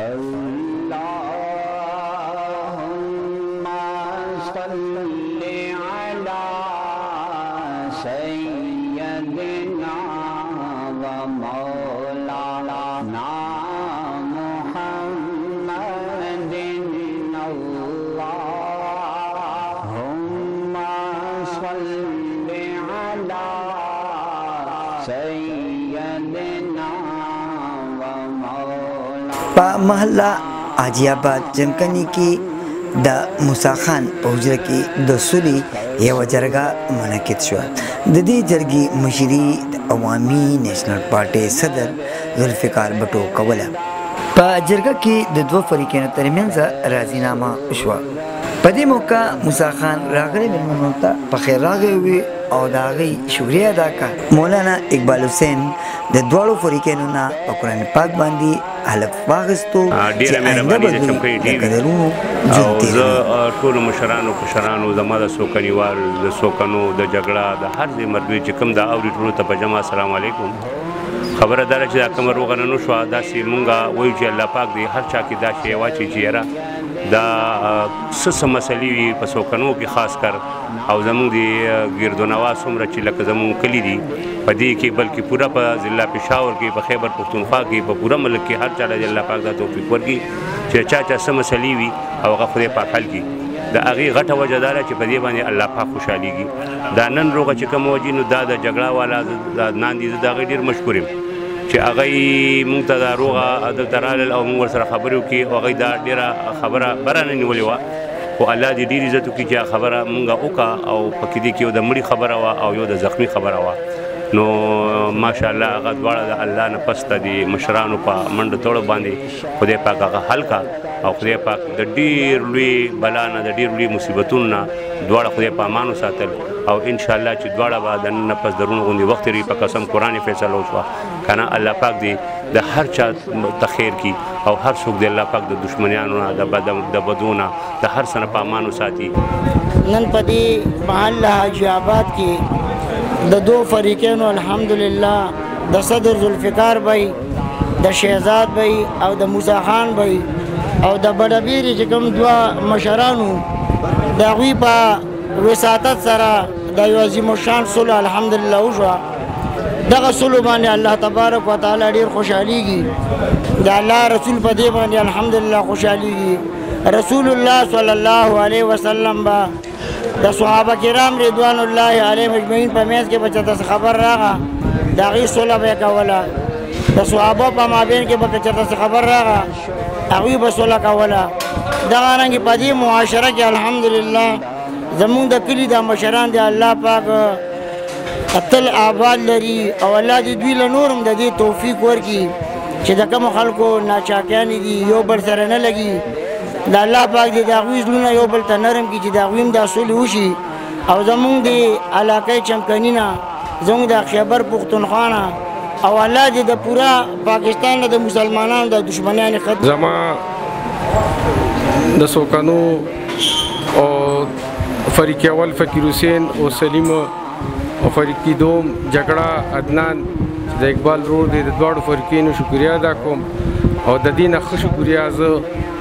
अल्लाहुम्मा सल्लि अला सय्यदिना व मौलाना मुहम्मदिन अल्लाहुम्मा सल्लि अला सय्यदिना पा महल्ला आजियाबाद जमकनी की द मूसा खान पहुजरा की दसुली यव जरगा मनकित शुआ ददी जरगी मशरी अवामी नेशनल पार्टी सदर जुल्फ़िकार भुट्टो कवला पा जरगा की दो फरीक़ों दरमियान राजीनामा शुआ पदे मौका मूसा खान रागले मिलमनोता पखेर रागे हुए और दागी शुक्रिया अदा का मौलाना इकबाल हुसैन द द्वाड़ो फरीक़ों ना कुरान पाक बांधी हलफ वागस्तो ډیره مهرباني د چمکۍ ټیوي او زه ټولو مشرانو کشرانو زما د سوکنیوال د سوکنو د جګړه د هر ځای مردوي چې کوم دا اوري ټولو ته په جمع السلام علیکم خبره داره چې دا کوم روغه نه شوه داسې مونږه وایو چې الله پاک دې هر چا کې دا شی واچي چې یاره دا څه مسلې وي په سوکنو کې خاص کر او زمونږ د ګردونوا څومره چې لکه زمونږ کلي دي په دې کې بلکې پوره په ضلع پېښور کې په خیبر پښتونخوا کې په پوره ملک کې هر چا له الله پاک دا توفیق ورکړي چې چا څه مسلې وي او هغه خدای پاک حل کړي د هغې غټه وجه دا ده چې په دې باندې الله پاک خوشحالېږي دا نن روغه چې کوم وجې نو دا د جګړه والا ناندي زه د هغې ډېر مشکور یم چې هغه مونږ ته دا روغه دلته رالل او مونږ ورسره خبرې وکړي او هغوی دا ډېره خبره بره نه نیولې وه خو الله دې ډېر عزت وکړي چې خبره مونږ وکړه او پکې دې کې یو د مړي خبره وه او یو د زخمي خبره وه نو ماشاءالله هغه دواړه د الله نه پس ته د مشرانو په منډه توړه باندې خدای پاک هغه حل کا او خدای پاک د ډېر لوی بلا نه د ډېر لوی مصیبتونو نه دواړه خدای په امان وساتل او انشاءالله چې دواړه به د نن نه پس درونه غوندې وخت تېروي په قسم قرآن فیصله وشوه که نه الله پاک دې د هر چا ته خیر کړي او هر څوک د الله پاک د دشمنیانو نه د بدو نه د هر څه نه په امان وساتي نن په دې محله حاجي آباد کې د دو فریقینو الحمدلله د صدر ذوالفقار بھائی د شهزاد بھائی او د موسی خان بھائی او د بډبیري چې کوم دوه مشرانو د هغوی په وساطت سره د یو عظیم الشان صلح الحمدلله وشوه دغه صلح باندې الله تبارک وتعالی ډېر خوشحالیږي د الله رسول په دې باندې الحمدلله خوشحالیږي رسول الله صلی الله علیه وسلم به د صحابه کرام رضوان الله علیهم اجمعین په میز کې بچته خبر راغه د هغې صلح به یې کوله د صحابه په مابین کې به چېرته خبر راغه هغوی به صلح کوله دغه رنګې په دې معاشره کې الحمدلله زمونږ د کلي د مشران د الله پاک تل آباد لري او الله دې دوی له نور هم د دې توفیق ورکړي چې د کومو خلکو ناچاکیانې دي یو بل سره نه لګي د الله پاک دې د هغوی زړونه یو بل ته نرم کړي چې د هغوی هم دا صلح وشي او زمونږ د علاقې چمکني نه زمونږ د خیبر پښتونخوا نه او الله دې د پوره پاکستان نه د مسلمانانو د دشمنیانې ختم زما د سوکانو او فریق اول فقیر حسین او سلیم او فریق دوم جګړه عدنان د اقبال رور د دواړو فریقینو شکریا ادا کوم او د دې نه ښه شکریا زه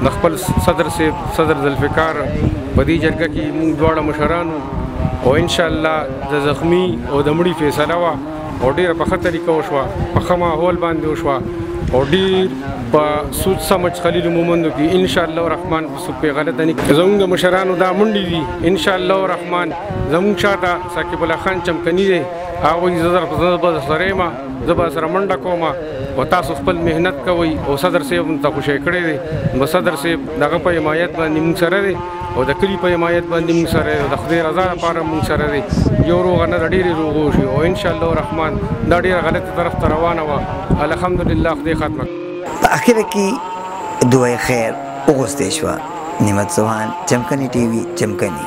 د خپل صدر ذوالفقار په دې جرګه کې موږ دواړه مشرانو او انشاءالله د زخمی او د مړي فیصله وه او ډېره په ښه طریقه وشوه په ښه ماحول باندې وشوه او ډېر په سوچ سمج خلیل مومندو کې انشاءالله الرحمن څوک پې غلطه نه کوي زموږ د مشرانو دا منډې دي انشاءالله الرحمن زموږ شاته ثاقب الله خان چمکني دی هغوی زه به سره یم زه به سره منډه کوم او تاسو خپل محنت کوئ او صدر صاحب ته خوشی کړی دی نو صدر صاحب دغه په حمایت باندې موږ سره دی او د کلي په حمایت باندې موږ سره دی د خدای رضا لپاره موږ سره دی یو روغه نه د ډېرې روغه وشي او انشاءالله الرحمن دا ډېره غلطه طرف ته روانه وه الحمدلله خدای ختمه په اخره کې دعای خیر وغوښتې شوه نعمت سوهان چمکني ټي وي چمکني